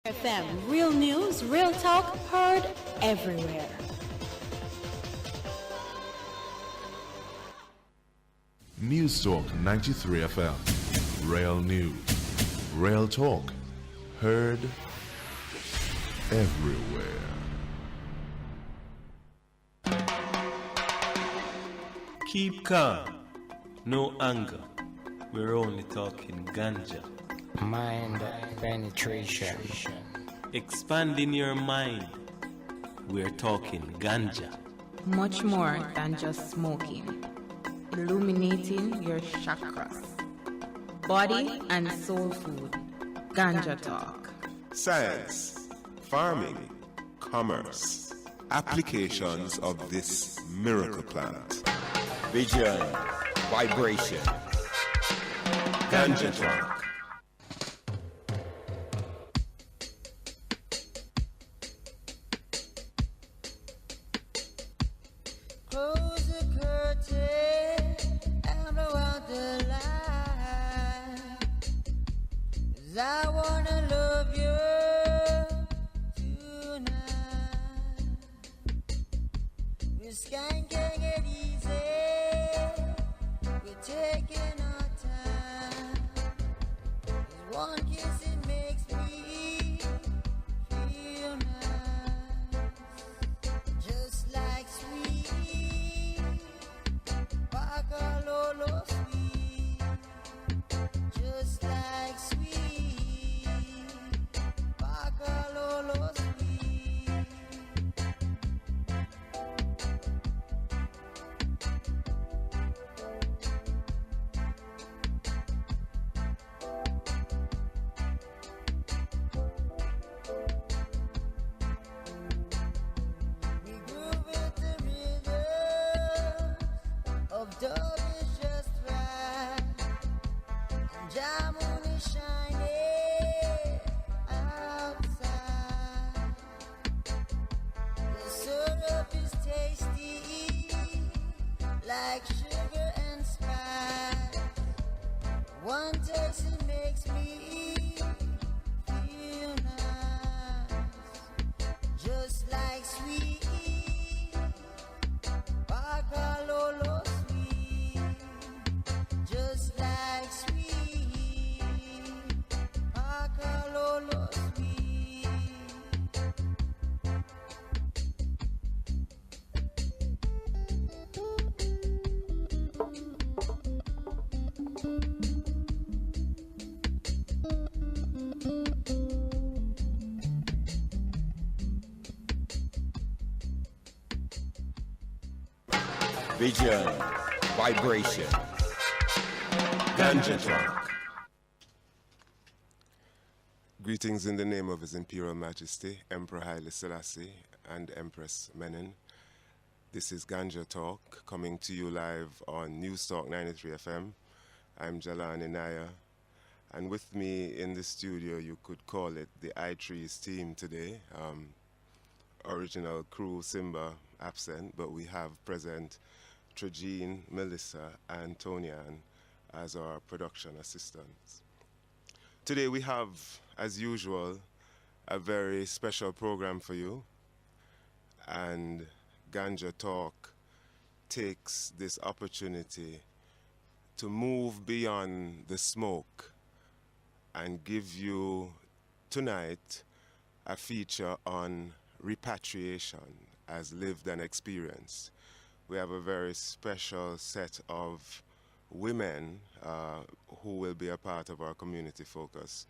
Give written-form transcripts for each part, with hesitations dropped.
FM, real news, real talk, heard everywhere. News Talk 93 FM, real news, real talk, heard everywhere. Keep calm, no anger. We're only talking ganja. Mind penetration. Expanding your mind. We're talking ganja. Much more than just smoking. Illuminating your chakras. Body and soul food. Ganja Talk. Science, farming, commerce, applications of this miracle plant. Vision, vibration. Ganja Talk. Close the curtain and blow out the light, 'cause I wanna love you tonight. We're skanking it easy, we're taking our time. 'Cause one kiss it makes me feel nice, just like sweet Bakalolo sweet, just like sweet Bakalolo sweet. We groove with the rhythm of dove is just right, and Jamun is shining outside. The syrup is tasty, like sugar and spice. One taste it makes me feel nice, just like sweet Bakalolo sweet, just like sweet Bakalolo sweet. Vision, vibration. Ganja Talk. Greetings in the name of His Imperial Majesty, Emperor Haile Selassie and Empress Menen. This is Ganja Talk, coming to you live on News Talk 93 FM. I'm Jalan Inaya, and with me in the studio, you could call it the I-Trees team today. Original crew, Simba, absent, but we have present Trajine, Melissa, and Tonian as our production assistants. Today we have, as usual, a very special program for you, and Ganja Talk takes this opportunity to move beyond the smoke and give you tonight a feature on repatriation as lived and experienced. We have a very special set of women who will be a part of our community focus,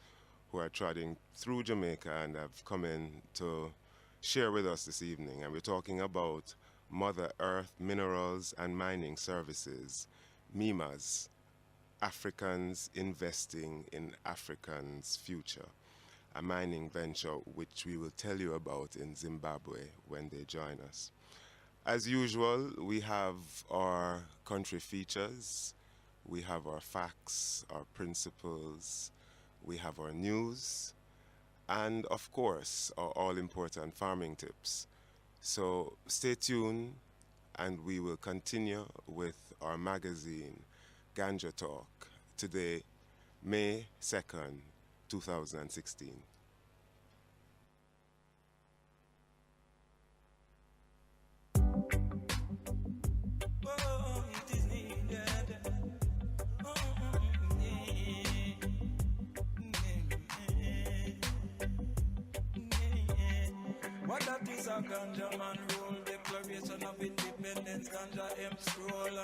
who are trotting through Jamaica and have come in to share with us this evening. And we're talking about Mother Earth Minerals and Mining Services, MIMAS, Africans Investing in Africans' Future, a mining venture which we will tell you about in Zimbabwe when they join us. As usual, we have our country features, we have our facts, our principles, we have our news, and of course, our all-important farming tips. So stay tuned, and we will continue with our magazine, Ganja Talk, today, May 2nd, 2016. What that is a ganja man roll, Declaration of Independence, ganja hemp scroll.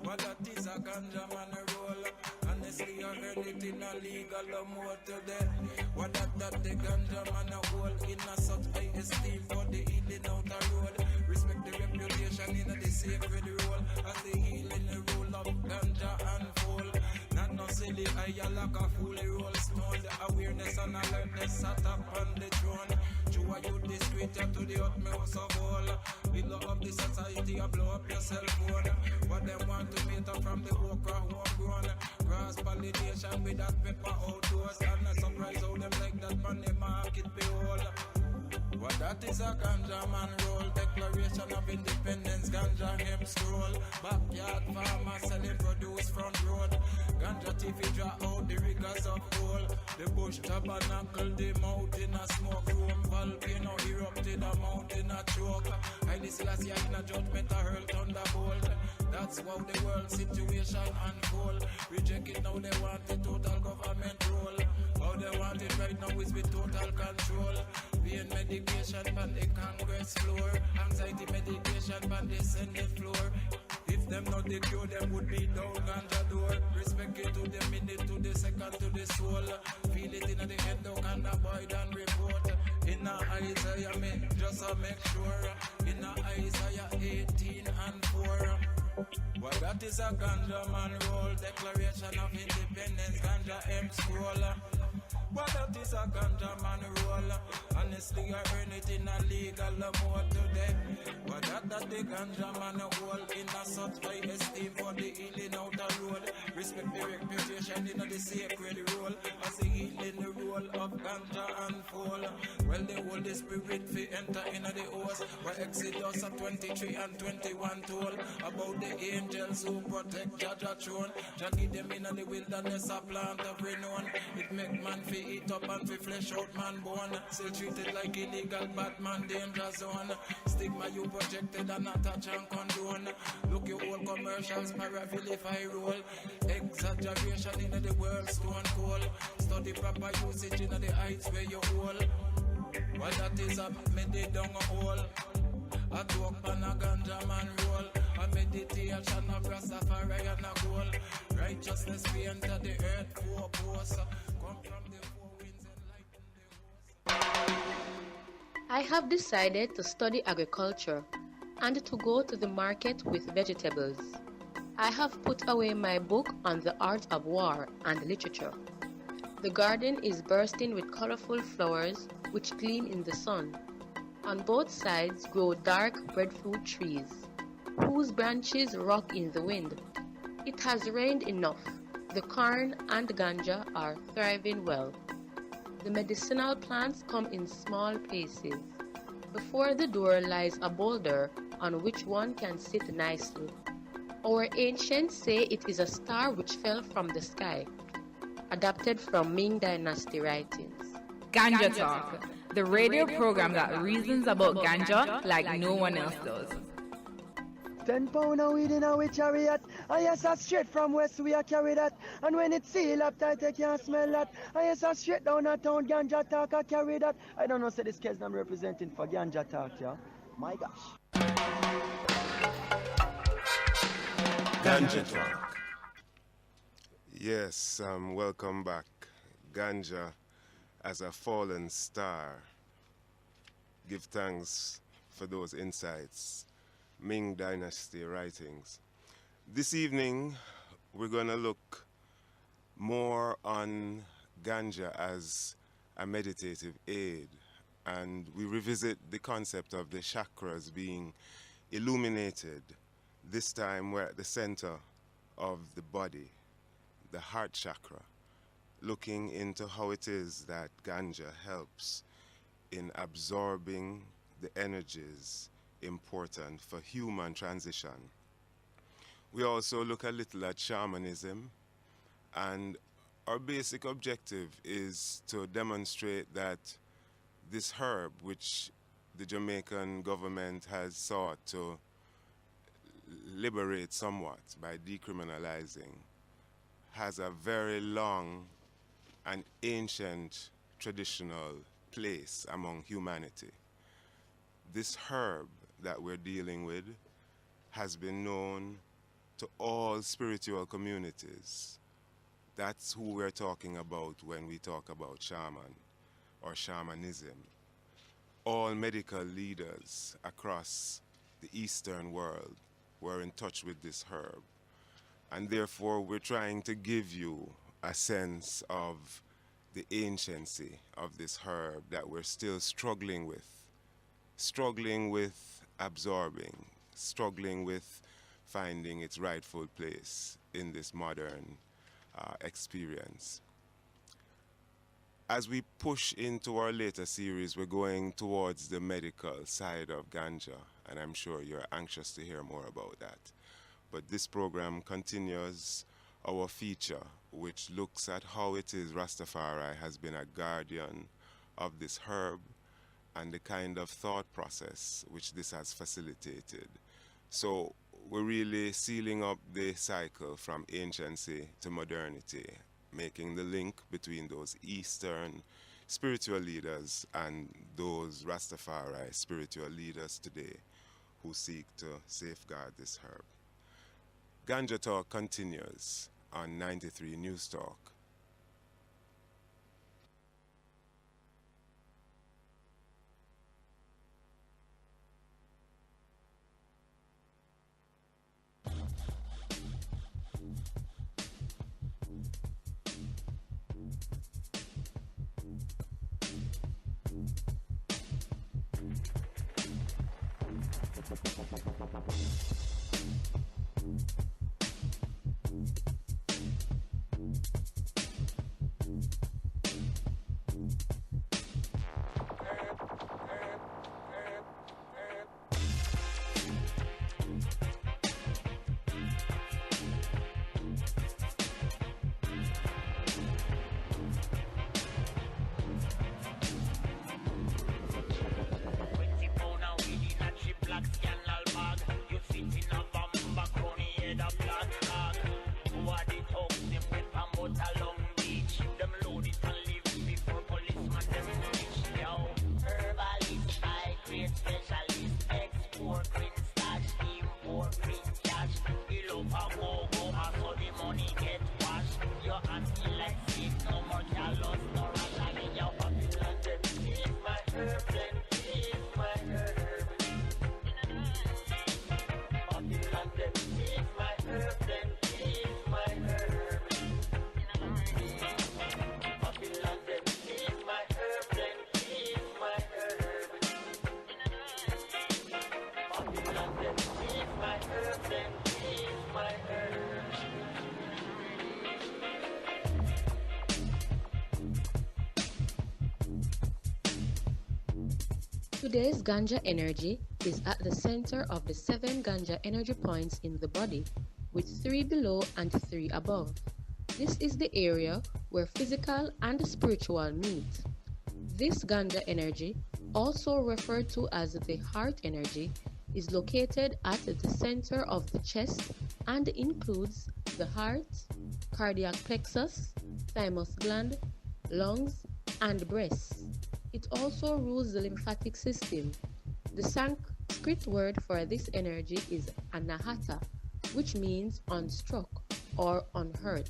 What that is a ganja man roll. Honestly, I heard it in a legal more today. What that the ganja man a hold in a such high esteem for the healing out the road. Respect the reputation in the sacred role as the healing role of ganja unfold. Not no silly I like a fully roll stone. The awareness and alertness sat up on the throne. True you discreet to the utmost of all. Below of the society, I blow up your cell phone. What them want to meet up from the okra homegrown. Cross pollination with that pepper outdoors. And not surprise how them like that on the market behold. What that is a ganja man roll. Declaration of Independence, ganja hemp scroll. Backyard farmer selling produce front road. Ganja TV draw out the rigors of coal. The bush tabernacle, the mountain a smoke room. Volcano erupted, a mountain a choke. Haile Selassie in a judgment a hurl thunderbolt. That's how the world situation unfold. Reject it now, they want the total government role. How they want it right now is with total control. Pain medication on the Congress floor. Anxiety medication on the Senate floor. If them not the cure, them would be down ganja door. Respect it to the minute, to the second, to the soul. Feel it in the head, down and avoid and report. In a Isaiah, me just make sure. In a Isaiah 18 and 4. Well, that is a ganja man roll. Declaration of Independence, ganja hemp scroll. Well, that is a ganja man roll. Honestly, I earn it in a legal mode today. Well, that the ganja man hold in a such high esteem for the healing out the road. Respect the reputation in the sacred role. As the healing the role of ganja unfold. Well, the Holy Spirit fi enter in the house. Where Exodus 23 and 21 told about the angels who protect Jaja throne. Jah give them in the wilderness a plant of renown. It make man fi eat up and fi flesh out man bone. Still treated like illegal bad man danger zone. Stigma you projected and attach and condone. Look your old commercials paravilify role. Exaggeration in the world stone cold. Study proper usage in the heights where you hold. What that is a made down a hole. A talk on a ganja man roll. A meditation of Rastafari and a goal. Righteousness we enter the earth four posts. Come from the four winds and lighten the host. I have decided to study agriculture and to go to the market with vegetables. I have put away my book on the art of war and literature. The garden is bursting with colorful flowers which gleam in the sun. On both sides grow dark breadfruit trees, whose branches rock in the wind. It has rained enough. The corn and ganja are thriving well. The medicinal plants come in small places. Before the door lies a boulder on which one can sit nicely. Our ancients say it is a star which fell from the sky, adapted from Ming Dynasty writings. Ganja Talk, the radio program that reasons about ganja like no one else does. 10 pound of weed in our chariot. I yes, a straight from west we a carry that. And when it's seal up tight, I can't smell that. I yes, a straight down a town, Ganja Talk, I carry that. I don't know, say this case I'm representing for Ganja Talk, yeah. My gosh. Ganja Talk. Yes, welcome back. Ganja as a fallen star. Give thanks for those insights. Ming Dynasty writings. This evening, we're going to look more on ganja as a meditative aid, and we revisit the concept of the chakras being illuminated. This time, we're at the center of the body, the heart chakra, looking into how it is that ganja helps in absorbing the energies important for human transition. We also look a little at shamanism, and our basic objective is to demonstrate that this herb, which the Jamaican government has sought to liberate somewhat by decriminalizing, has a very long and ancient traditional place among humanity. This herb that we're dealing with has been known to all spiritual communities. That's who we're talking about when we talk about shaman or shamanism. All medical leaders across the Eastern world were in touch with this herb. And therefore, we're trying to give you a sense of the anciency of this herb that we're still struggling with absorbing, struggling with finding its rightful place in this modern experience. As we push into our later series, we're going towards the medical side of ganja, and I'm sure you're anxious to hear more about that. But this program continues our feature, which looks at how it is Rastafari has been a guardian of this herb and the kind of thought process which this has facilitated. So we're really sealing up the cycle from anciency to modernity, making the link between those Eastern spiritual leaders and those Rastafari spiritual leaders today who seek to safeguard this herb. Ganja Talk continues on 93 News Talk. Today's ganja energy is at the center of the 7 ganja energy points in the body, with 3 below and 3 above. This is the area where physical and spiritual meet. This ganja energy, also referred to as the heart energy, is located at the center of the chest and includes the heart, cardiac plexus, thymus gland, lungs, and breasts. It also rules the lymphatic system. The Sanskrit word for this energy is anahata, which means unstruck or unhurt.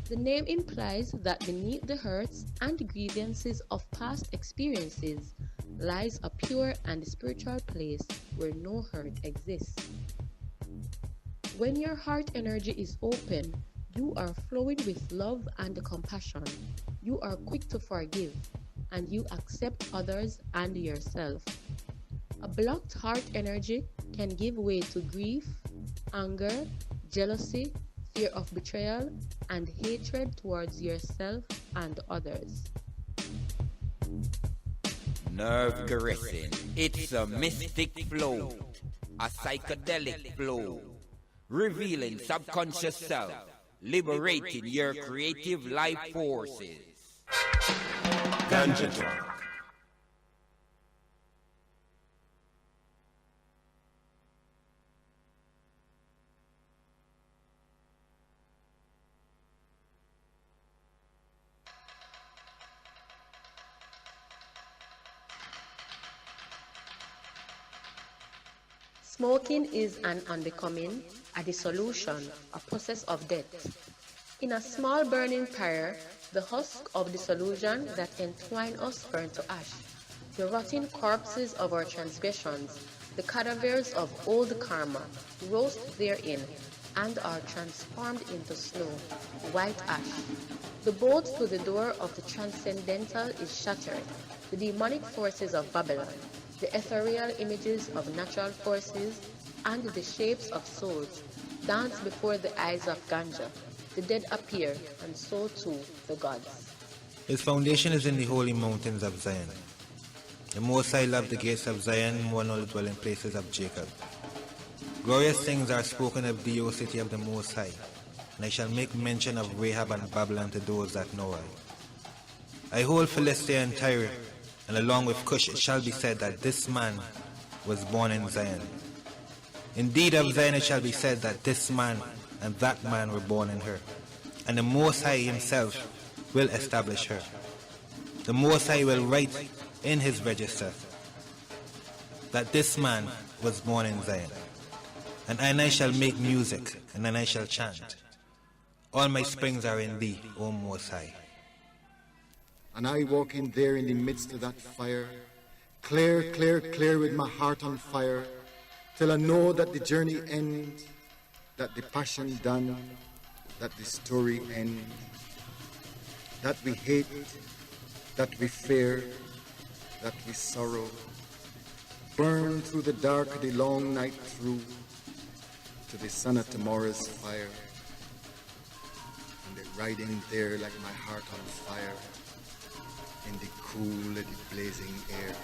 The name implies that beneath the hurts and grievances of past experiences lies a pure and spiritual place where no hurt exists. When your heart energy is open, you are flowing with love and compassion. You are quick to forgive, and you accept others and yourself. A blocked heart energy can give way to grief, anger, jealousy, fear of betrayal, and hatred towards yourself and others. Nerve caressing, it's a mystic flow, a psychedelic flow, revealing subconscious self, liberating your creative life forces. Ganja Talk. Smoking is an unbecoming, a dissolution, a process of death. In a small burning pyre, the husk of disillusion that entwine us burn to ash. The rotting corpses of our transgressions, the cadavers of old karma, roast therein, and are transformed into snow, white ash. The bolt to the door of the transcendental is shattered. The demonic forces of Babylon, the ethereal images of natural forces, and the shapes of souls dance before the eyes of Ganja. The dead appear, and so too the gods. His foundation is in the holy mountains of Zion. The Most High loved the gates of Zion more than all the dwelling places of Jacob. Glorious things are spoken of thee, O city of the Most High, and I shall make mention of Rahab and Babylon to those that know I hold Philistia and Tyre, and along with Cush it shall be said that this man was born in Zion. Indeed of Zion it shall be said that this man and that man were born in her, and the Most High himself will establish her. The Most High will write in his register that this man was born in Zion. And I shall make music, and I shall chant. All my springs are in thee, O Most High. And I walk in there in the midst of that fire, clear, clear, clear with my heart on fire, till I know that the journey ends, that the passion done, that the story ends, that we hate, that we fear, that we sorrow, burn through the dark of the long night through, to the sun of tomorrow's fire, and they riding there like my heart on fire, in the cool of the blazing air.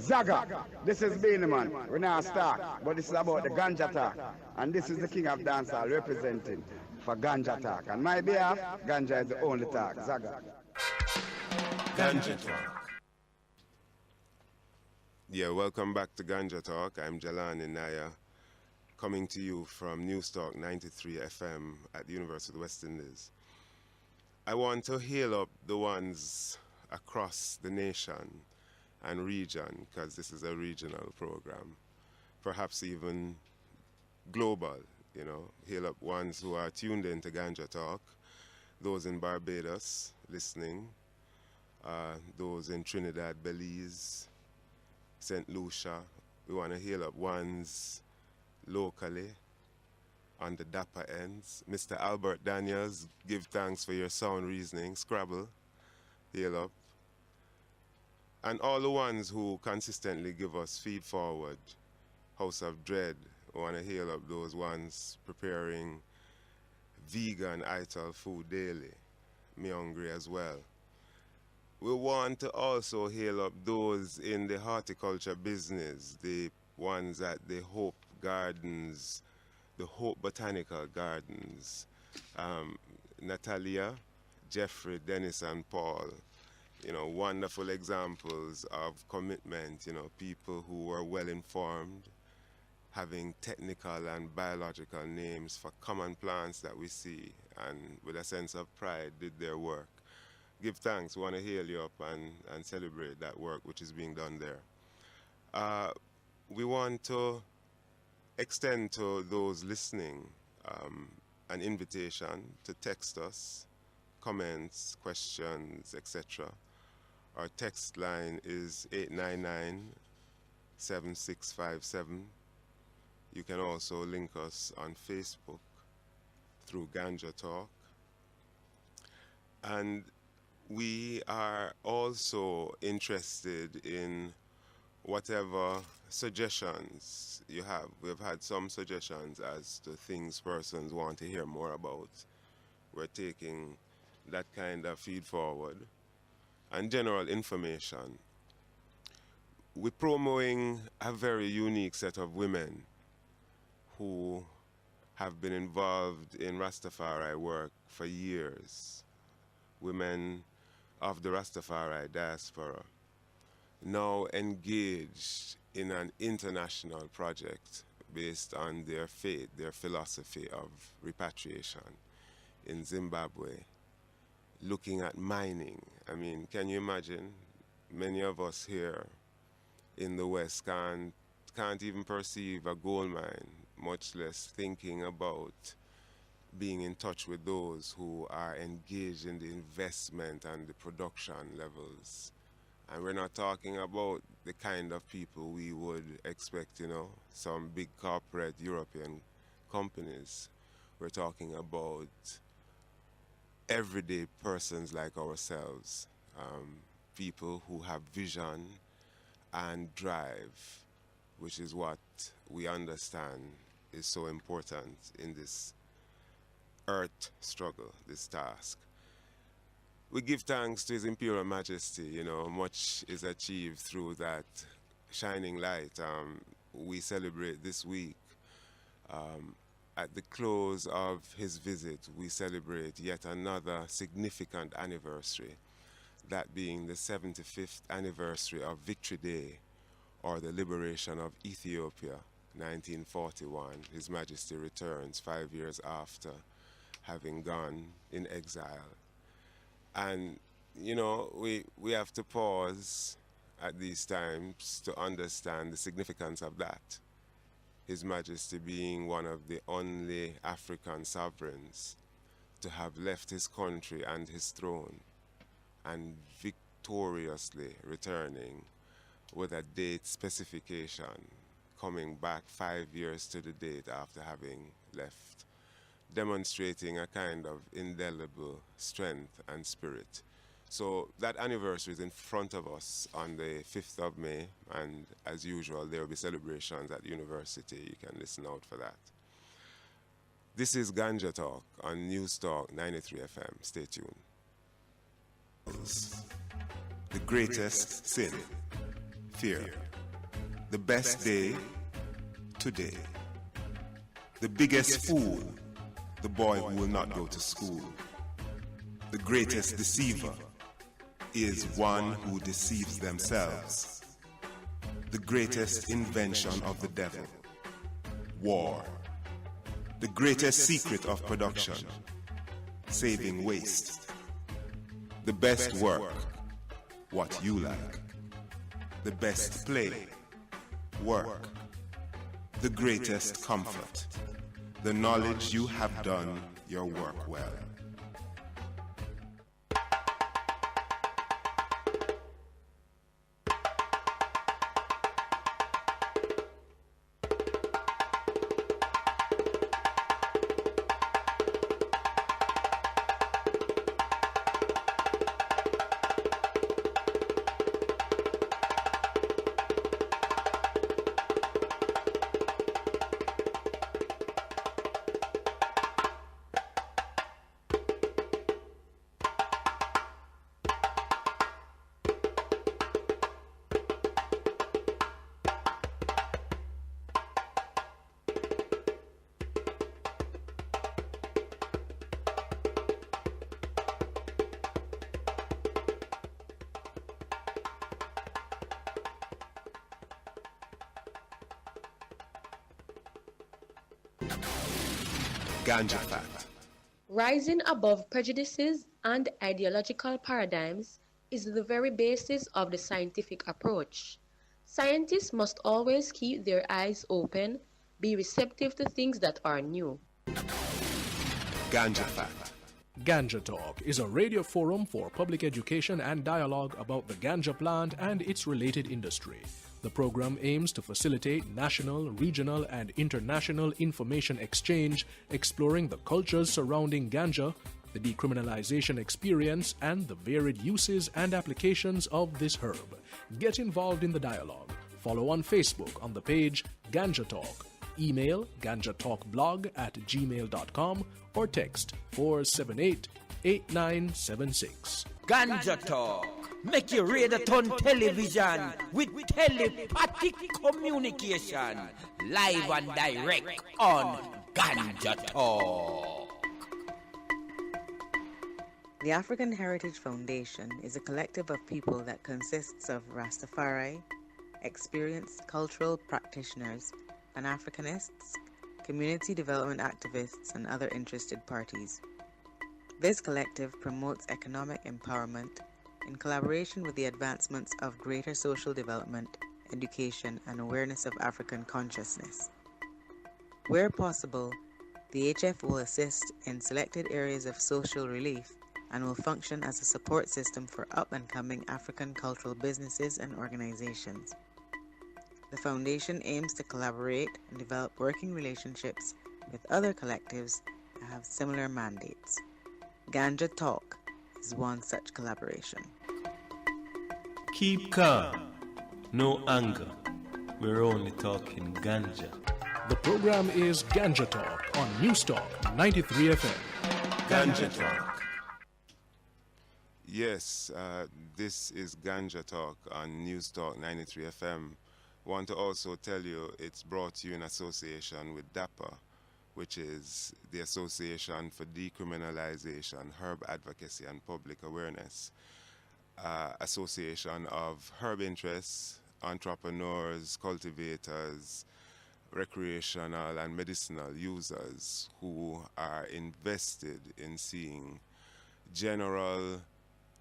Zaga, this is Beanie Man. We're not start, but this is about the Ganja Talk. And this is the King of Dancehall representing for Ganja Talk. And my behalf, Ganja is the only talk. Zaga. Ganja Talk. Yeah, welcome back to Ganja Talk. I'm Jelani Naya, coming to you from Newstalk 93 FM at the University of the West Indies. I want to hail up the ones across the nation and region, because this is a regional program, perhaps even global, you know. Hail up ones who are tuned in to Ganja Talk, those in Barbados listening, those in Trinidad, Belize, St. Lucia. We want to hail up ones locally on the dapper ends. Mr. Albert Daniels, give thanks for your sound reasoning. Scrabble, hail up. And all the ones who consistently give us feed forward. House of Dread, we want to hail up those ones preparing vegan ital food daily. Me hungry as well. We want to also hail up those in the horticulture business, the ones at the Hope Gardens, the Hope Botanical Gardens. Natalia, Jeffrey, Dennis, and Paul. You know, wonderful examples of commitment, you know, people who are well informed, having technical and biological names for common plants that we see, and with a sense of pride did their work. Give thanks, we want to hail you up and celebrate that work which is being done there. we want to extend to those listening an invitation to text us, comments, questions, etc. Our text line is 899-7657. You can also link us on Facebook through Ganja Talk. And we are also interested in whatever suggestions you have. We've had some suggestions as to things persons want to hear more about. We're taking that kind of feed forward. And general information. We're promoting a very unique set of women who have been involved in Rastafari work for years. Women of the Rastafari diaspora, now engaged in an international project based on their faith, their philosophy of repatriation in Zimbabwe, looking at mining. I mean, can you imagine? Many of us here in the West can't even perceive a gold mine, much less thinking about being in touch with those who are engaged in the investment and the production levels. And we're not talking about the kind of people we would expect, you know, some big corporate European companies. We're talking about everyday persons like ourselves, people who have vision and drive, which is what we understand is so important in this earth struggle, this task. We give thanks to His Imperial Majesty, you know, much is achieved through that shining light. We celebrate this week, at the close of his visit, we celebrate yet another significant anniversary, that being the 75th anniversary of Victory Day, or the liberation of Ethiopia, 1941. His Majesty returns 5 years after having gone in exile. And, you know, we have to pause at these times to understand the significance of that. His Majesty being one of the only African sovereigns to have left his country and his throne and victoriously returning with a date specification, coming back 5 years to the date after having left, demonstrating a kind of indelible strength and spirit. So that anniversary is in front of us on the 5th of May, and as usual, there will be celebrations at the university. You can listen out for that. This is Ganja Talk on News Talk 93 FM. Stay tuned. The greatest sin, fear. The best day, today. The biggest fool, the boy who will not go to school. The greatest deceiver is one who deceives themselves. The greatest invention of the devil, war. The greatest secret of production, saving waste. The best work, what you like. The best play, work. The greatest comfort, the knowledge you have done your work well. Ganja Fact. Rising above prejudices and ideological paradigms is the very basis of the scientific approach. Scientists must always keep their eyes open, be receptive to things that are new. Ganja Fact. Ganja Talk is a radio forum for public education and dialogue about the ganja plant and its related industry. The program aims to facilitate national, regional, and international information exchange, exploring the cultures surrounding ganja, the decriminalization experience, and the varied uses and applications of this herb. Get involved in the dialogue. Follow on Facebook on the page Ganja Talk. Email ganjatalkblog@gmail.com or text 478-8976. Ganja Talk. Make your radio turn television with telepathic communication. Live and direct on Ganja Talk. The African Heritage Foundation is a collective of people that consists of Rastafari, experienced cultural practitioners, Pan-Africanists, community development activists, and other interested parties. This collective promotes economic empowerment in collaboration with the advancements of greater social development, education, and awareness of African consciousness. Where possible, the HF will assist in selected areas of social relief and will function as a support system for up-and-coming African cultural businesses and organizations. The Foundation aims to collaborate and develop working relationships with other collectives that have similar mandates. Ganja Talk is one such collaboration. Keep calm, no anger. We're only talking ganja. The program is Ganja Talk on Newstalk 93 FM. Ganja Talk. Yes, this is Ganja Talk on Newstalk 93 FM. Want to also tell you it's brought to you in association with DAPA, which is the Association for Decriminalization, Herb Advocacy and Public Awareness, association of herb interests, entrepreneurs, cultivators, recreational and medicinal users who are invested in seeing general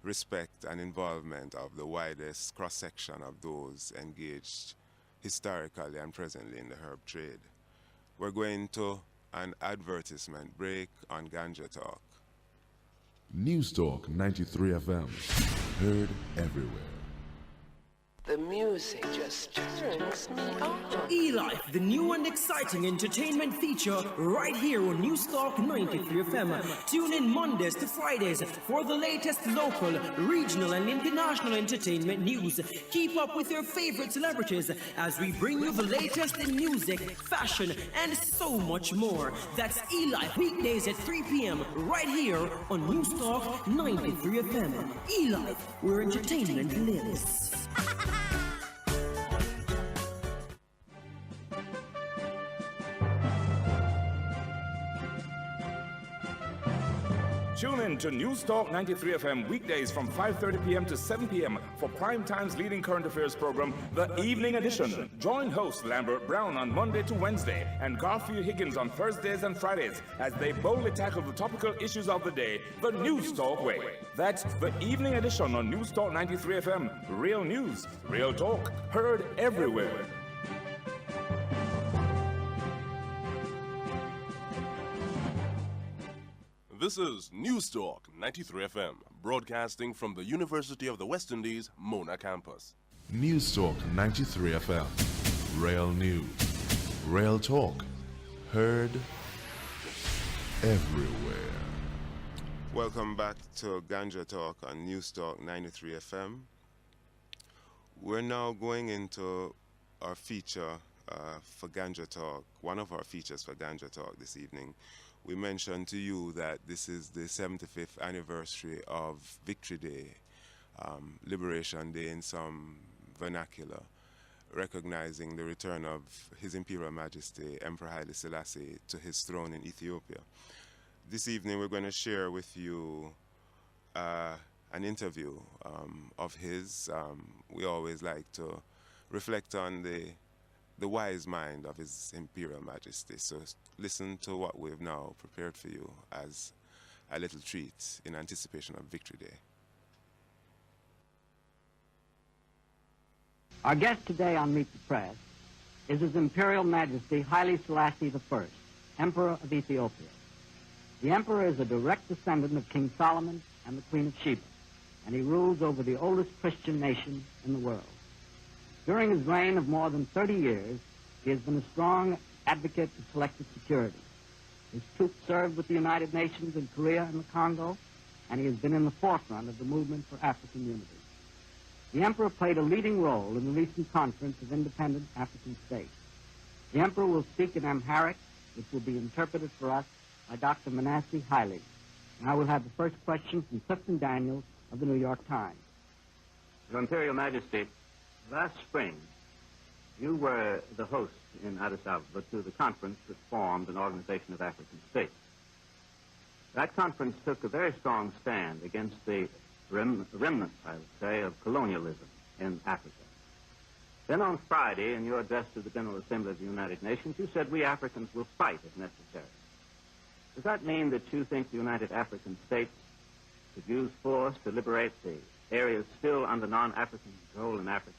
respect and involvement of the widest cross-section of those engaged historically and presently in the herb trade. We're going to an advertisement break on Ganja Talk. Newstalk 93 FM. Heard everywhere. The music just turns me on. E-Life, the new and exciting entertainment feature right here on Newstalk 93 FM. Tune in Mondays to Fridays for the latest local, regional and international entertainment news. Keep up with your favorite celebrities as we bring you the latest in music, fashion and so much more. That's E-Life, weekdays at 3 p.m. right here on Newstalk 93 FM. E-Life, where entertainment lives. Tune in to News Talk 93 FM weekdays from 5:30 p.m. to 7 p.m. for Prime Time's leading current affairs program, The Evening Edition. Join host Lambert Brown on Monday to Wednesday and Garfield Higgins on Thursdays and Fridays as they boldly tackle the topical issues of the day, the News Talk way. That's The Evening Edition on News Talk 93 FM. Real news, real talk, heard everywhere. This is Newstalk 93 FM, broadcasting from the University of the West Indies, Mona campus. Newstalk 93 FM. Real news. Real talk. Heard everywhere. Welcome back to Ganja Talk on Newstalk 93 FM. We're now going into our feature for Ganja Talk, one of our features for Ganja Talk this evening. We mentioned to you that this is the 75th anniversary of Victory Day, Liberation Day in some vernacular, recognizing the return of His Imperial Majesty, Emperor Haile Selassie, to his throne in Ethiopia. This evening we're going to share with you an interview of his. We always like to reflect on the wise mind of His Imperial Majesty. So listen to what we've now prepared for you as a little treat in anticipation of Victory Day. Our guest today on Meet the Press is His Imperial Majesty Haile Selassie I, Emperor of Ethiopia. The emperor is a direct descendant of King Solomon and the Queen of Sheba, and he rules over the oldest Christian nation in the world. During his reign of more than 30 years, he has been a strong advocate of collective security. His troops served with the United Nations in Korea and the Congo, and he has been in the forefront of the movement for African unity. The emperor played a leading role in the recent conference of independent African states. The emperor will speak in Amharic, which will be interpreted for us by Dr. Manasseh Haile. And I will have the first question from Clifton Daniels of the New York Times. Your Imperial Majesty, last spring, you were the host in Addis Ababa to the conference that formed an organization of African states. That conference took a very strong stand against the remnants, I would say, of colonialism in Africa. Then on Friday, in your address to the General Assembly of the United Nations, you said we Africans will fight if necessary. Does that mean that you think the United African States should use force to liberate the areas still under non-African control in Africa?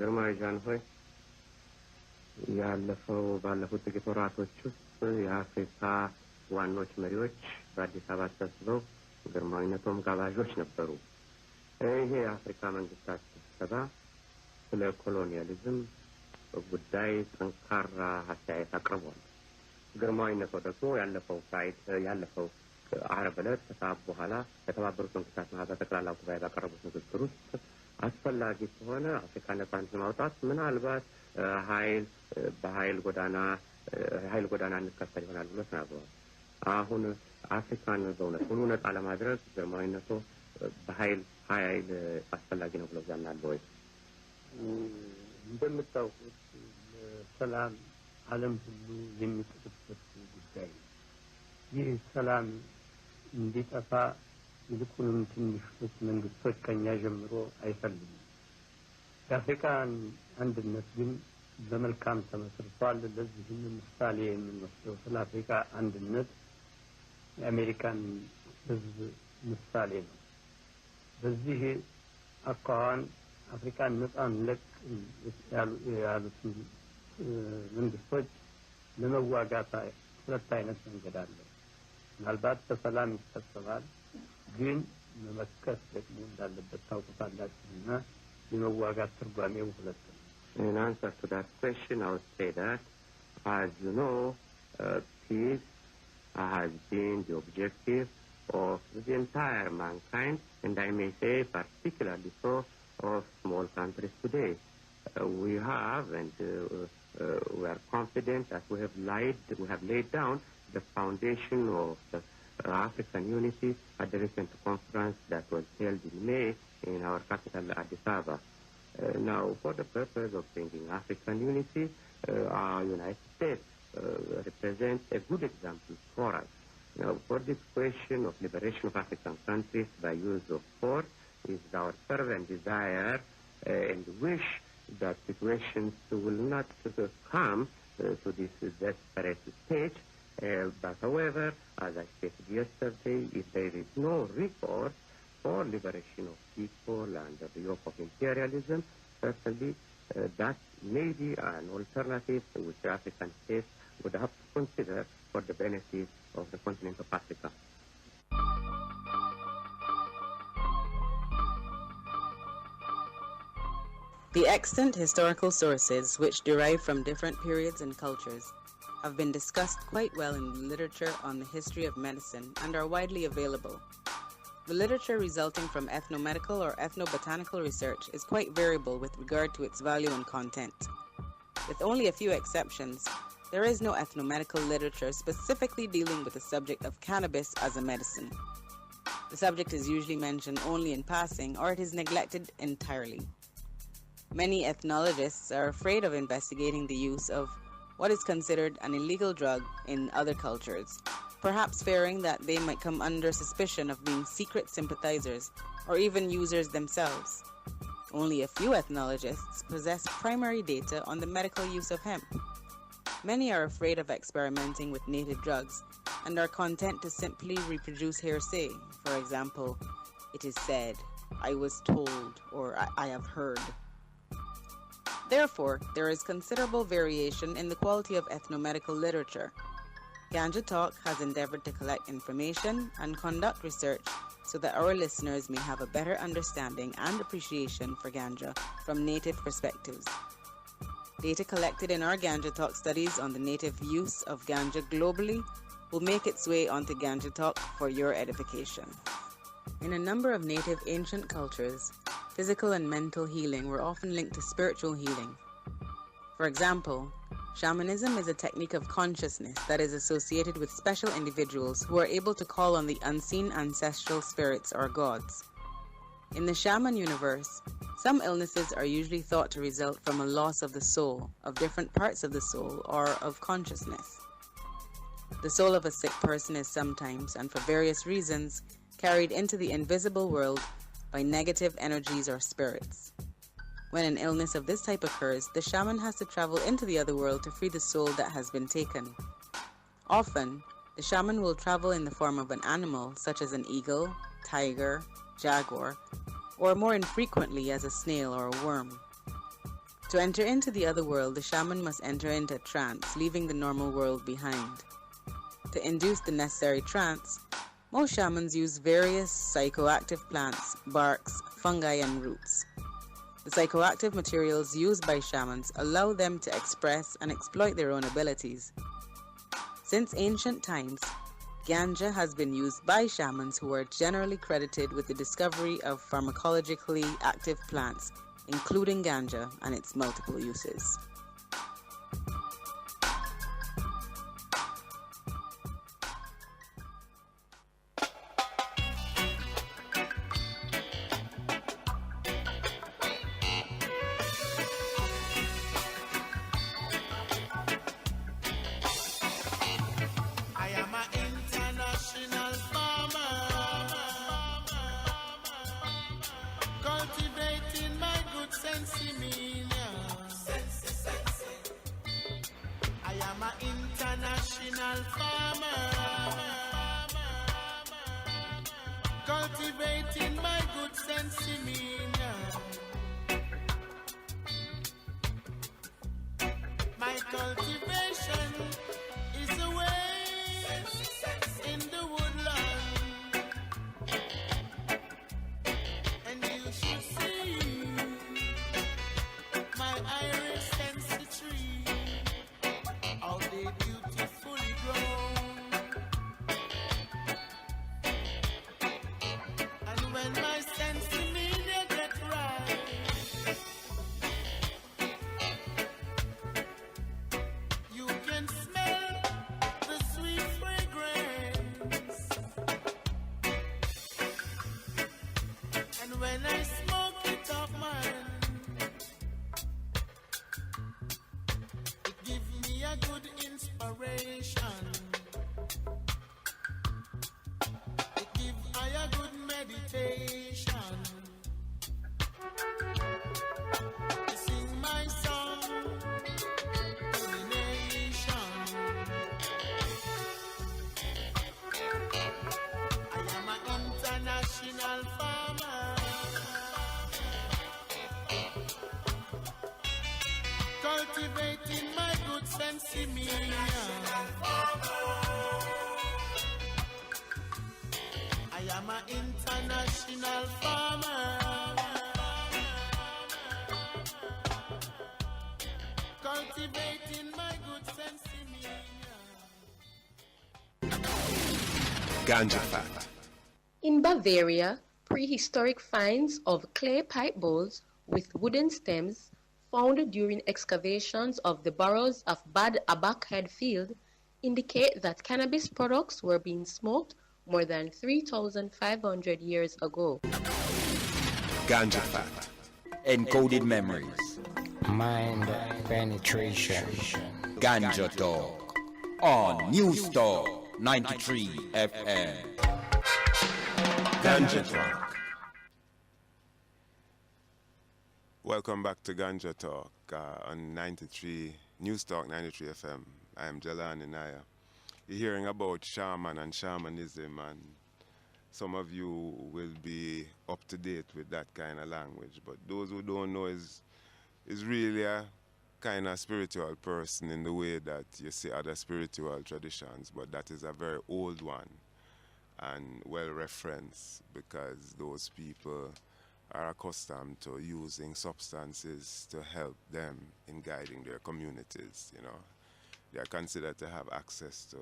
ግርማዊ ጃንሆይ ባለፉት ጥቂት ወራቶች ውስጥ የአፍሪካ ዋኖች መሪዎች በአዲስ አበባ ተሰብስበው ግርማዊነቶም ጋባዦች ነበሩ። ይሄ የአፍሪካ መንግስታት ስብሰባ ስለ ኮሎኒያሊዝም ጉዳይ ጠንካራ አስተያየት አቅርቧል። ግርማዊነቶ ደግሞ ያለፈው ዓርብ ዕለት ከሰዓት በኋላ የተባበሩት መንግስታት ማህበር ጠቅላላ ጉባኤ ባቀረቡት ንግግር ውስጥ አስፈላጊ ከሆነ አፍሪካ ነጻነት ለማውጣት ምናልባት በኃይል ጎዳና እንከተል ይሆናል ብሎ ተናግረዋል። አሁን አፍሪካን በእውነት ሙሉ ነጻ ለማድረግ ግርማዊነቶ በኃይል አስፈላጊ ነው ብለው ያምናሉ ወይ? እንደምታውቁት ሰላም ዓለም ሁሉ የሚጥርበት ጉዳይ ነው። ይህ ሰላም እንዲጠፋ ይልቁንም ትንሾች መንግስቶች ከኛ ጀምሮ አይፈልጉም። የአፍሪካን አንድነት ግን በመልካም ተመስርቷል። ለዚህም ምሳሌ የምንወስደው ስለ አፍሪካ አንድነት የአሜሪካን ህዝብ ምሳሌ ነው። በዚህ አኳኋን አፍሪካን ነጻ እንለቅ ያሉትን መንግስቶች ለመዋጋት ሁለት አይነት መንገድ አለ። ምናልባት በሰላም ይፈጸማል፣ ግን መመከት ደግሞ እንዳለበት ታውቁታላችሁና የመዋጋት ትርጓሜው ሁለት ነው። In answer to that question, I would say that, as you know, peace has been the objective of the entire mankind, and I may say particularly so of small countries today. We have, and we are confident that we have laid down the foundation of African unity at the recent conference that was held in May in our capital, Addis Ababa. Now, for the purpose of bringing African unity, our United States represents a good example for us. Now, for this question of liberation of African countries by use of force is our fervent desire and wish that situations will not come to this desperate stage. But however, as I stated yesterday, if there is no recourse for liberation of people under the yoke of imperialism, certainly that may be an alternative which the African states would have to consider for the benefit of the continent of Africa. The extant historical sources which derive from different periods and cultures have been discussed quite well in literature on the history of medicine and are widely available. The literature resulting from ethnomedical or ethnobotanical research is quite variable with regard to its value and content. With only a few exceptions, there is no ethnomedical literature specifically dealing with the subject of cannabis as a medicine. The subject is usually mentioned only in passing, or it is neglected entirely. Many ethnologists are afraid of investigating the use of what is considered an illegal drug in other cultures, perhaps fearing that they might come under suspicion of being secret sympathizers or even users themselves. Only a few ethnologists possess primary data on the medical use of hemp. Many are afraid of experimenting with native drugs and are content to simply reproduce hearsay. For example, it is said, I was told or I have heard. Therefore, there is considerable variation in the quality of ethnomedical literature. Ganja Talk has endeavored to collect information and conduct research so that our listeners may have a better understanding and appreciation for ganja from native perspectives. Data collected in our Ganja Talk studies on the native use of ganja globally will make its way onto Ganja Talk for your edification. In a number of native ancient cultures, physical and mental healing were often linked to spiritual healing. For example, shamanism is a technique of consciousness that is associated with special individuals who are able to call on the unseen ancestral spirits or gods. In the shaman universe, some illnesses are usually thought to result from a loss of the soul, of different parts of the soul, or of consciousness. The soul of a sick person is sometimes, and for various reasons, carried into the invisible world by negative energies or spirits. When an illness of this type occurs, the shaman has to travel into the other world to free the soul that has been taken. Often, the shaman will travel in the form of an animal such as an eagle, tiger, jaguar, or more infrequently as a snail or a worm. To enter into the other world, the shaman must enter into a trance, leaving the normal world behind. To induce the necessary trance, most shamans use various psychoactive plants, barks, fungi, and roots. The psychoactive materials used by shamans allow them to express and exploit their own abilities. Since ancient times, ganja has been used by shamans who are generally credited with the discovery of pharmacologically active plants, including ganja and its multiple uses. Cultivating my good sense in me now. My cultivation is away in the woodland, and you should see my iris sense tree, how they beautifully grow. When my sense to me they get right, you can smell the sweet fragrance, and when I smoke it up, man, it gives me a good inspiration. A good meditation. I sing my song to the nation. I am an international farmer, cultivating my good sense in me. I am an international farmer, cultivating my good sense in me. Ganja fact. In Bavaria, prehistoric finds of clay pipe bowls with wooden stems found during excavations of the burrows of Bad Abakhead field indicate that cannabis products were being smoked more than 3,500 years ago. Ganja fact. Encoded memories. Mind penetration. Ganja Talk. On News Talk 93 FM. Ganja Talk. Welcome back to Ganja Talk on 93 News Talk 93 FM. I am Jalan Inaya. You're hearing about shaman and shamanism and some of you will be up to date with that kind of language, but those who don't know is really a kind of spiritual person in the way that you see other spiritual traditions, but that is a very old one and well referenced because those people are accustomed to using substances to help them in guiding their communities, you know. They are considered to have access to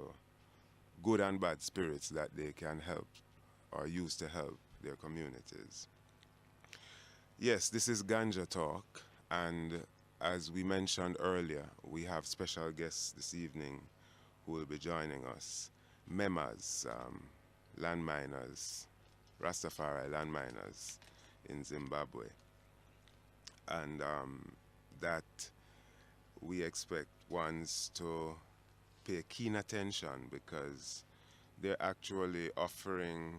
good and bad spirits that they can help or use to help their communities. Yes, this is Ganja Talk, and as we mentioned earlier, we have special guests this evening who will be joining us. Memas, landminers, Rastafari landminers in Zimbabwe. And that we expect ones to pay keen attention because they're actually offering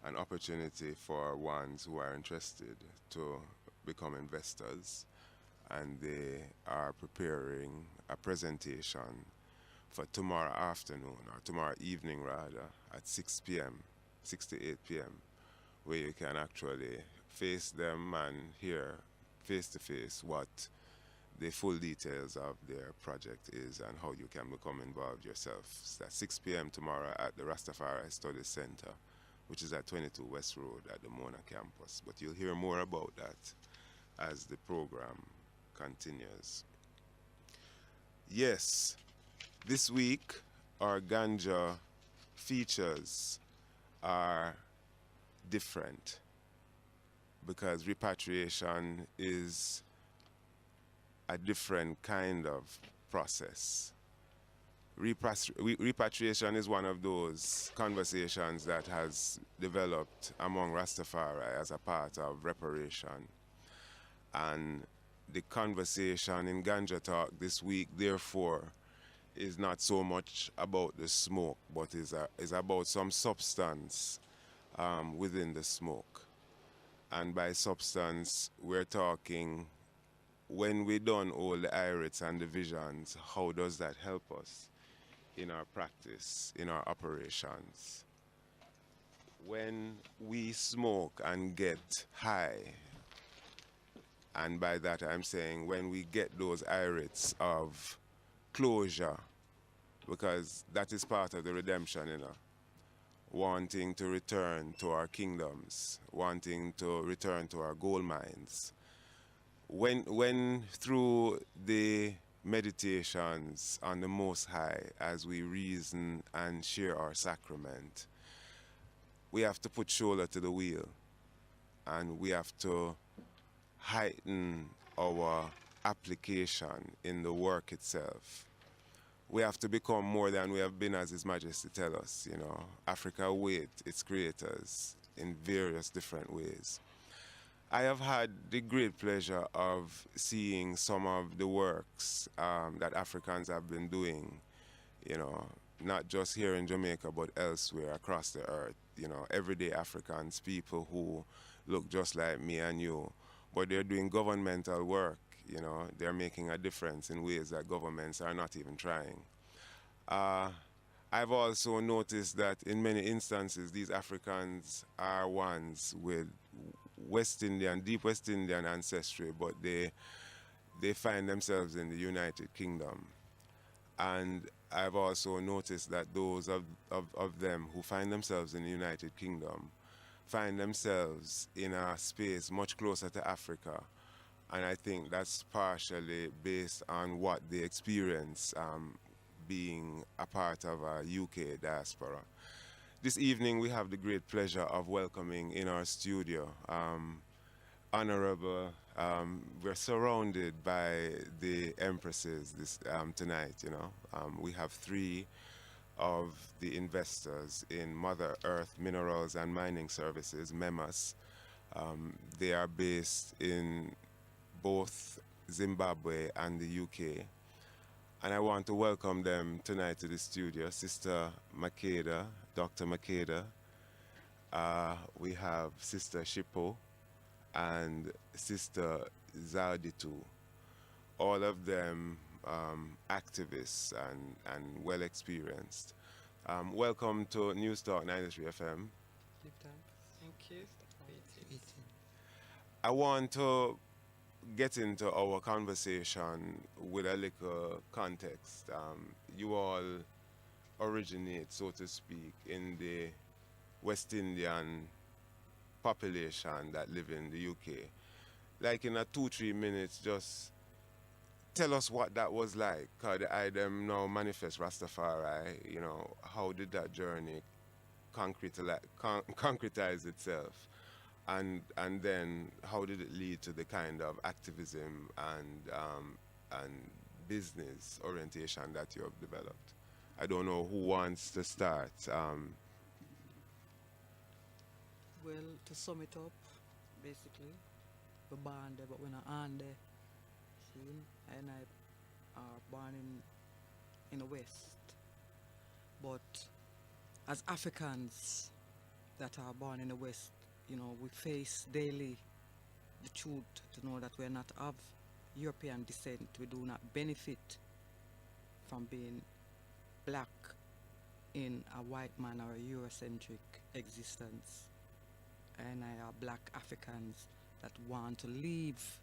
an opportunity for ones who are interested to become investors, and they are preparing a presentation for tomorrow afternoon, or tomorrow evening rather, at 6 p.m., 6 to 8 p.m., where you can actually face them and hear face to face what the full details of their project is and how you can become involved yourself. It's at 6 p.m. tomorrow at the Rastafari Studies Center, which is at 22 West Road at the Mona campus. But you'll hear more about that as the program continues. Yes, this week our ganja features are different because repatriation is a different kind of process. Repatriation is one of those conversations that has developed among Rastafari as a part of reparation. And the conversation in Ganja Talk this week, therefore, is not so much about the smoke, but is about some substance within the smoke. And by substance, we're talking, when we done all the IRITs and the visions, how does that help us in our practice, in our operations? When we smoke and get high, and by that I'm saying when we get those IRITs of closure, because that is part of the redemption, you know, wanting to return to our kingdoms, wanting to return to our gold mines. When through the meditations on the Most High, as we reason and share our sacrament, we have to put shoulder to the wheel, and we have to heighten our application in the work itself. We have to become more than we have been, as His Majesty tells us, you know. Africa awaits its creators in various different ways. I have had the great pleasure of seeing some of the works that Africans have been doing, you know, not just here in Jamaica, but elsewhere across the earth. You know, everyday Africans, people who look just like me and you, but they're doing governmental work, you know. They're making a difference in ways that governments are not even trying. I've also noticed that in many instances, these Africans are ones with West Indian, deep West Indian ancestry, but they find themselves in the United Kingdom. And I've also noticed that those of them who find themselves in the United Kingdom find themselves in a space much closer to Africa. And I think that's partially based on what they experience being a part of a UK diaspora. This evening we have the great pleasure of welcoming in our studio Honorable, we're surrounded by the empresses this tonight, you know. We have three of the investors in Mother Earth Minerals and Mining Services, MEMAS. They are based in both Zimbabwe and the UK. And I want to welcome them tonight to the studio. Sister Makeda, Dr. Makeda. We have Sister Shippo and Sister Zauditu. All of them activists and well experienced. Welcome to News Talk 93 FM. Give thanks. Thank you. Eating. I want to get into our conversation with a little context. You all originate, so to speak, in the West Indian population that live in the UK. Like in a 2-3 minutes, just tell us what that was like. Cause I them now manifest Rastafari. You know, how did that journey concretize itself, and then how did it lead to the kind of activism and business orientation that you have developed? I don't know who wants to start. Well, to sum it up, basically, we're born there, but we're not on there. See, and I are born in the West, but as Africans that are born in the West, you know, we face daily the truth to know that we're not of European descent. We do not benefit from being black in a white man or a Eurocentric existence. And I are black Africans that want to leave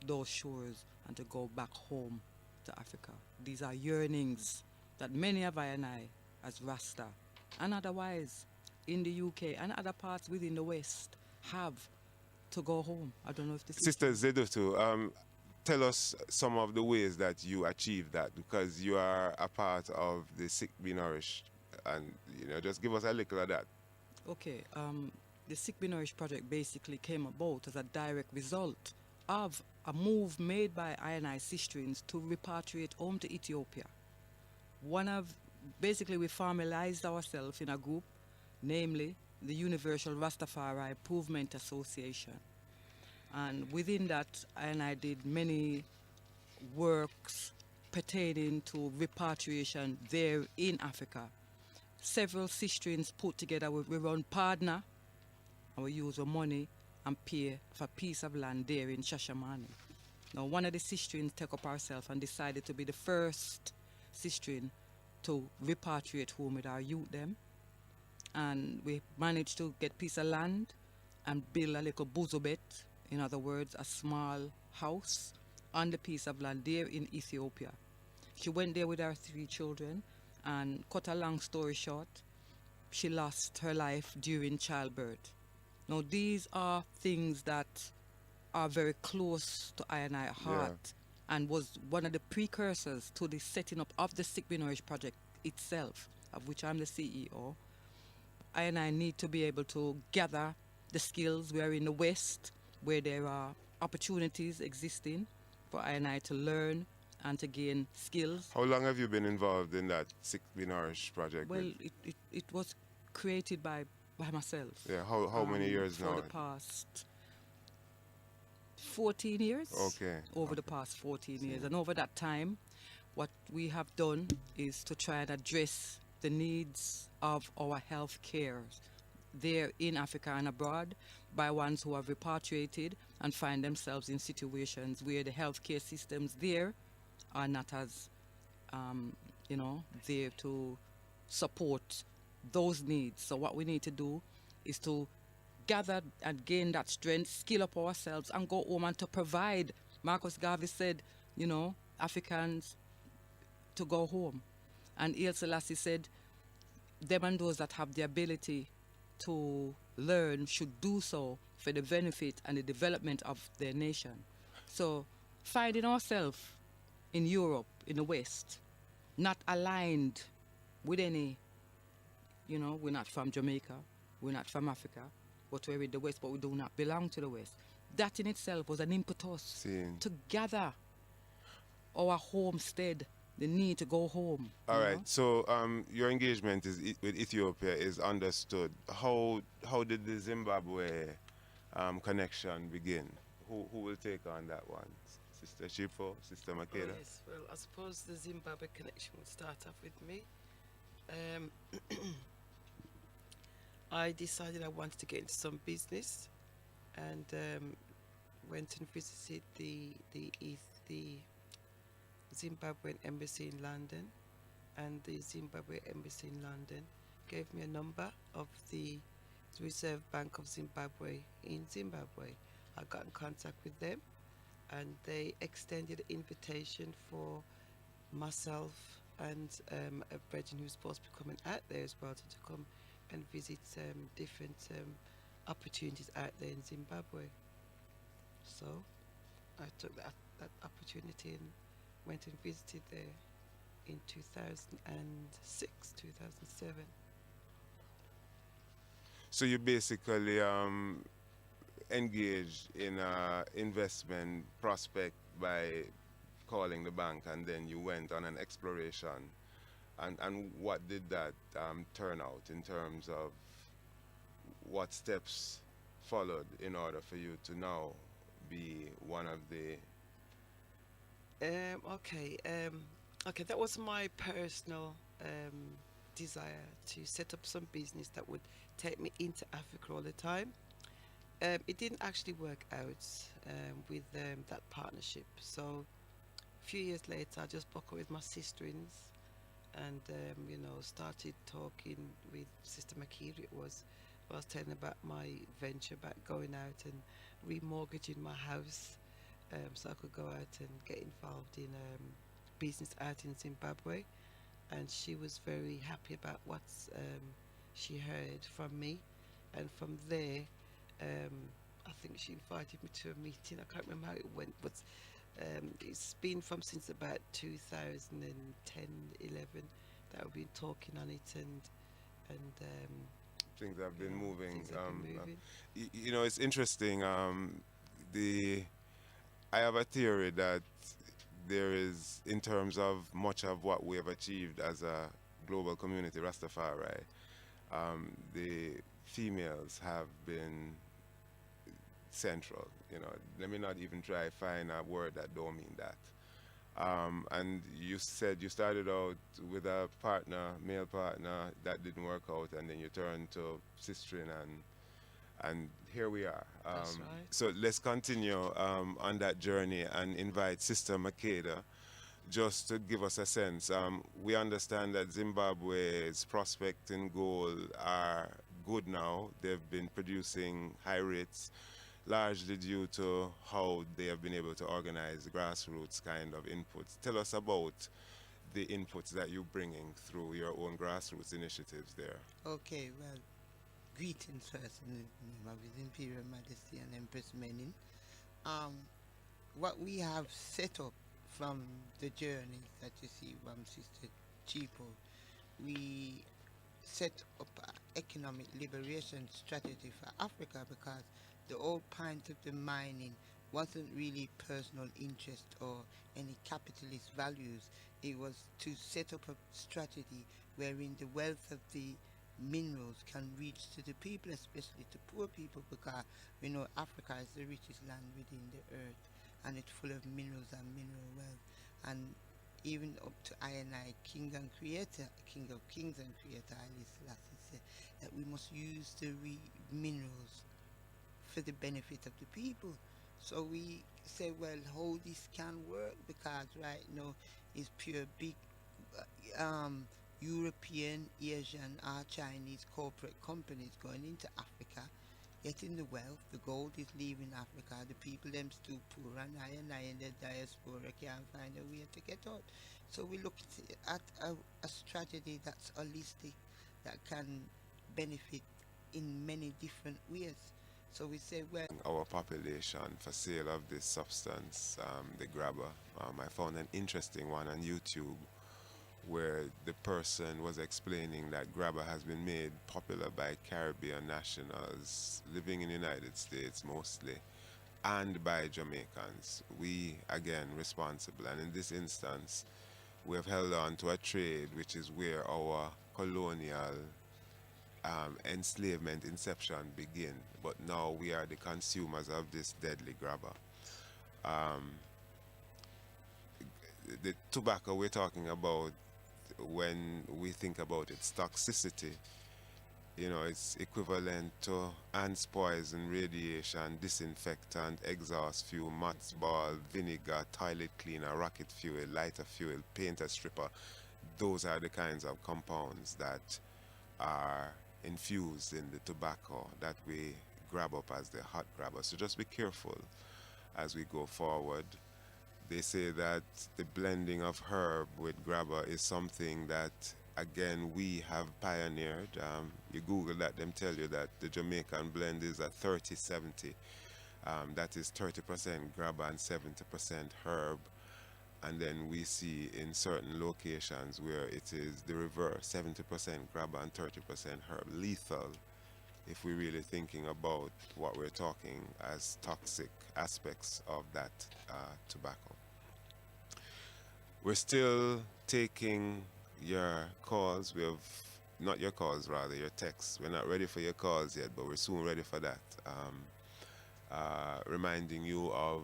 those shores and to go back home to Africa. These are yearnings that many of I and I, as Rasta, and otherwise in the UK and other parts within the West, have to go home. I don't know if this Sister Zedutu, tell us some of the ways that you achieve that, because you are a part of the Sick Be Nourished, and you know, just give us a little of that. Okay, the Sick Be Nourished project basically came about as a direct result of a move made by I sisterins to repatriate home to Ethiopia. Basically we formalized ourselves in a group, namely the Universal Rastafari Improvement Association. And within that, I did many works pertaining to repatriation there in Africa. Several sisterins put together, we run partner, and we use our money and pay for a piece of land there in Shashamane. Now, one of the sisterins took up herself and decided to be the first sisterin to repatriate home with our youth them. And we managed to get a piece of land and build a little buzobet, in other words, a small house on the piece of land there in Ethiopia. She went there with her 3 children, and cut a long story short, she lost her life during childbirth. Now, these are things that are very close to I and I heart, and was one of the precursors to the setting up of the Sick Be Nourished project itself, of which I'm the CEO. I and I need to be able to gather the skills. We are in the West, where there are opportunities existing for I and I to learn and to gain skills. How long have you been involved in that Sick Be Nourished project? Well, it was created by myself. Yeah, how many years now? For the past 14 years. Okay. Over the past 14 years. And over that time, what we have done is to try and address the needs of our health care there in Africa and abroad by ones who have repatriated and find themselves in situations where the healthcare systems there are not as, there to support those needs. So what we need to do is to gather and gain that strength, skill up ourselves, and go home and to provide. Marcus Garvey said, Africans to go home. And Haile Selassie said, them and those that have the ability to learn should do so for the benefit and the development of their nation. So finding ourselves in Europe, in the West, not aligned with any, we're not from Jamaica, we're not from Africa, but we're in the West, but we do not belong to the West. That in itself was an impetus to gather our homestead, the need to go home. All right. So your engagement with Ethiopia is understood. How did the Zimbabwe connection begin? Who will take on that one? Sister Shifo, Sister Makeda? Oh, yes. Well, I suppose the Zimbabwe connection would start off with me. I decided I wanted to get into some business, and went and visited the Zimbabwean embassy in London, and the Zimbabwe embassy in London gave me a number of the Reserve Bank of Zimbabwe in Zimbabwe. I got in contact with them, and they extended an invitation for myself and a brethren who's supposed to be coming out there as well to come and visit different opportunities out there in Zimbabwe. So I took that opportunity and went and visited there in 2006, 2007. So you basically engaged in an investment prospect by calling the bank, and then you went on an exploration. And what did that turn out in terms of what steps followed in order for you to now be one of the... Okay, that was my personal desire to set up some business that would take me into Africa all the time. It didn't actually work out with that partnership. So a few years later, I just broke up with my sister-ins and, started talking with Sister Makiri. I was telling about my venture, about going out and remortgaging my house so I could go out and get involved in business out in Zimbabwe. And she was very happy about what she heard from me. And from there, I think she invited me to a meeting. I can't remember how it went, but it's been from since about 2010, 11 that we've been talking on it, and things have been moving. Things have been moving. It's interesting. I have a theory that there is, in terms of much of what we have achieved as a global community, Rastafari, the females have been central. Let me not even try to find a word that don't mean that. And you said you started out with a partner, male partner, that didn't work out, and then you turned to sistering, and here we are. That's right. So let's continue on that journey and invite Sister Makeda just to give us a sense. We understand that Zimbabwe's prospects in gold are good now. They've been producing high rates, largely due to how they have been able to organize grassroots kind of inputs. Tell us about the inputs that you're bringing through your own grassroots initiatives there. Okay, well, greetings first in the name of His Imperial Majesty and Empress Menin. What we have set up from the journey that you see from Sister Chipo, we set up an economic liberation strategy for Africa, because the whole point of the mining wasn't really personal interest or any capitalist values. It was to set up a strategy wherein the wealth of the minerals can reach to the people, especially to poor people, because we know Africa is the richest land within the earth, and it's full of minerals and mineral wealth. And even up to I and I, King and Creator, King of Kings and Creator, Haile Selassie said that we must use the minerals for the benefit of the people. So we say, well, how this can work, because right now it's pure big European, Asian, or Chinese corporate companies going into Africa, getting the wealth. The gold is leaving Africa. The people them still poor, and I in the diaspora can't find a way to get out. So we look at a strategy that's holistic, that can benefit in many different ways. So we say, well, our population for sale of this substance, the grabber. I found an interesting one on YouTube where the person was explaining that grabber has been made popular by Caribbean nationals living in the United States mostly, and by Jamaicans. We, again, responsible. And in this instance, we have held on to a trade which is where our colonial enslavement inception begin, but now we are the consumers of this deadly grabber. The tobacco we're talking about, when we think about its toxicity, it's equivalent to ants poison, radiation, disinfectant, exhaust fuel, mothball, vinegar, toilet cleaner, rocket fuel, lighter fuel, painter stripper. Those are the kinds of compounds that are infused in the tobacco that we grab up as the hot grabber. So just be careful as we go forward. They say that the blending of herb with grabber is something that, again, we have pioneered. You Google that, them tell you that the Jamaican blend is a 30-70. That is 30% grabber and 70% herb. And then we see in certain locations where it is the reverse, 70% grabber and 30% herb. Lethal, if we're really thinking about what we're talking as toxic aspects of that tobacco. We're still taking your calls. We have, not your calls rather, your texts. We're not ready for your calls yet, but we're soon ready for that. Reminding you of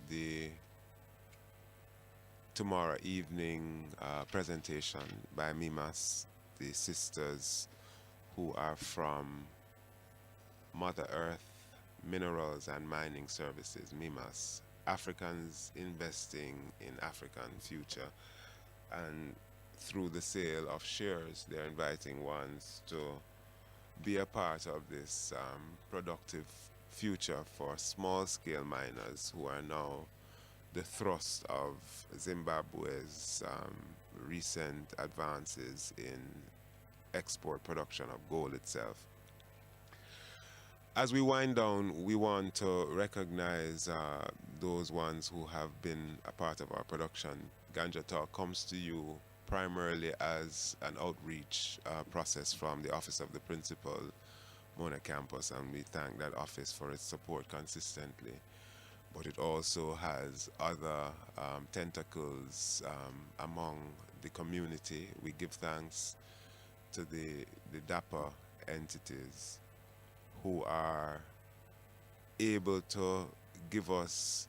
the tomorrow evening presentation by MIMAS, the sisters who are from Mother Earth Minerals and Mining Services, MIMAS, Africans investing in African future. And through the sale of shares, they're inviting ones to be a part of this productive future for small-scale miners who are now the thrust of Zimbabwe's recent advances in export production of gold itself. As we wind down, we want to recognize those ones who have been a part of our production. Ganja Talk comes to you primarily as an outreach process from the Office of the Principal, Mona Campus, and we thank that office for its support consistently. But it also has other tentacles among the community. We give thanks to the dapper entities who are able to give us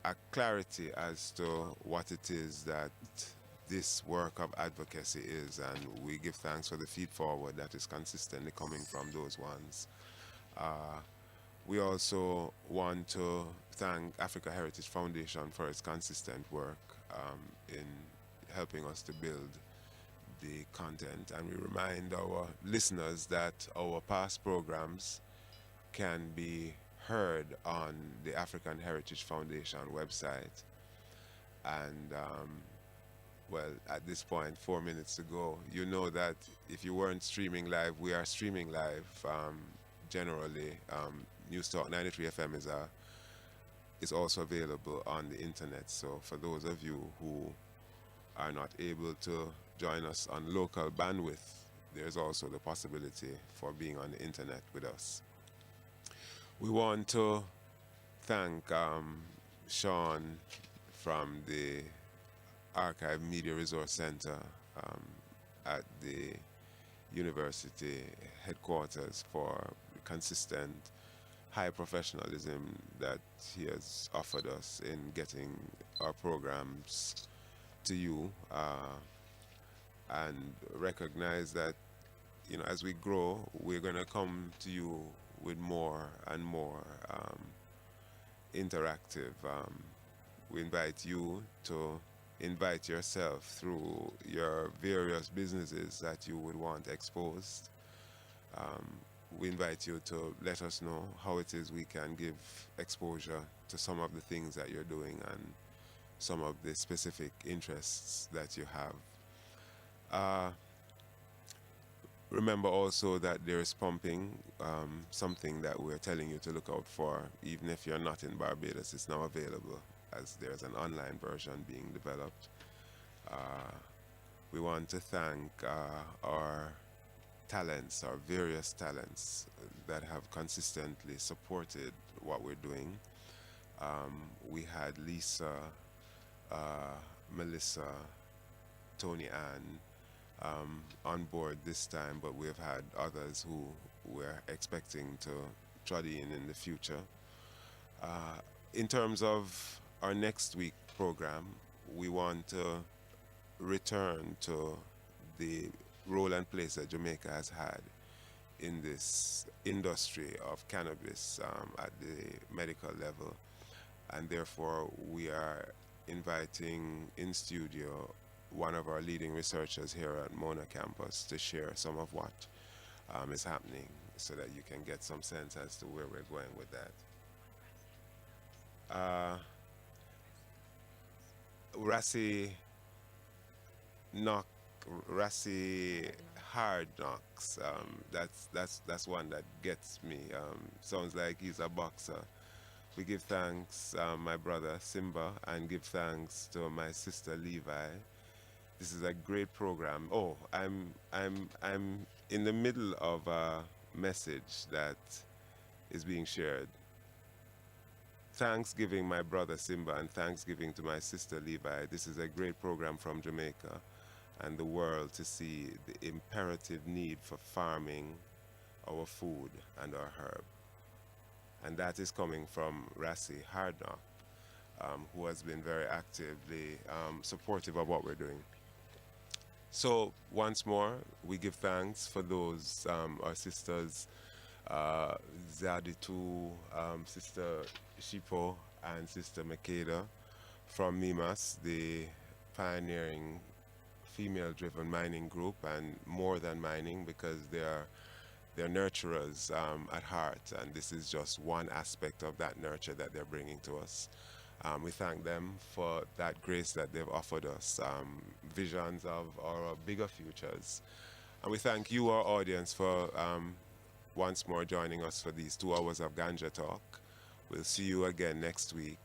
a clarity as to what it is that this work of advocacy is, and we give thanks for the feed forward that is consistently coming from those ones. We also want to thank Africa Heritage Foundation for its consistent work in helping us to build the content, and we remind our listeners that our past programs can be heard on the African Heritage Foundation website. And well, at this point, 4 minutes to go, you know that if you weren't streaming live, we are streaming live. Generally, News Talk 93 FM is also available on the internet. So for those of you who are not able to join us on local bandwidth, there's also the possibility for being on the internet with us. We want to thank Sean from the Archive Media Resource Center at the university headquarters for consistent high professionalism that he has offered us in getting our programs to you, and recognize that, you know, as we grow, we're going to come to you with more and more interactive. We invite you to invite yourself through your various businesses that you would want exposed. We invite you to let us know how it is we can give exposure to some of the things that you're doing and some of the specific interests that you have. Remember also that there is pumping, something that we're telling you to look out for. Even if you're not in Barbados, it's now available as there's an online version being developed. We want to thank our talents, our various talents that have consistently supported what we're doing. We had Lisa, Melissa, Tony Ann on board this time, but we've had others who we're expecting to trot in the future. In terms of our next week program, we want to return to the role and place that Jamaica has had in this industry of cannabis at the medical level, and therefore we are inviting in studio one of our leading researchers here at Mona Campus to share some of what is happening, so that you can get some sense as to where we're going with that. Rassi hard knocks. That's one that gets me. Sounds like he's a boxer. We give thanks, my brother Simba, and give thanks to my sister Levi. This is a great program. Oh, I'm in the middle of a message that is being shared. Thanksgiving, my brother Simba, and thanksgiving to my sister Levi. This is a great program from Jamaica and the world to see the imperative need for farming our food and our herb. And that is coming from Rassi Hardknock, who has been very actively supportive of what we're doing. So once more, we give thanks for those, our sisters, Zaditu, Sister Shipo, and Sister Makeda from MIMAS, the pioneering female-driven mining group, and more than mining, because they're nurturers at heart, and this is just one aspect of that nurture that they're bringing to us. We thank them for that grace that they've offered us, visions of our bigger futures. And we thank you, our audience, for once more joining us for these 2 hours of Ganja Talk. We'll see you again next week,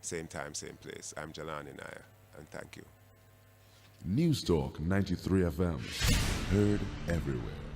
same time, same place. I'm Jelani Naya, and thank you. News Talk 93 FM, heard everywhere.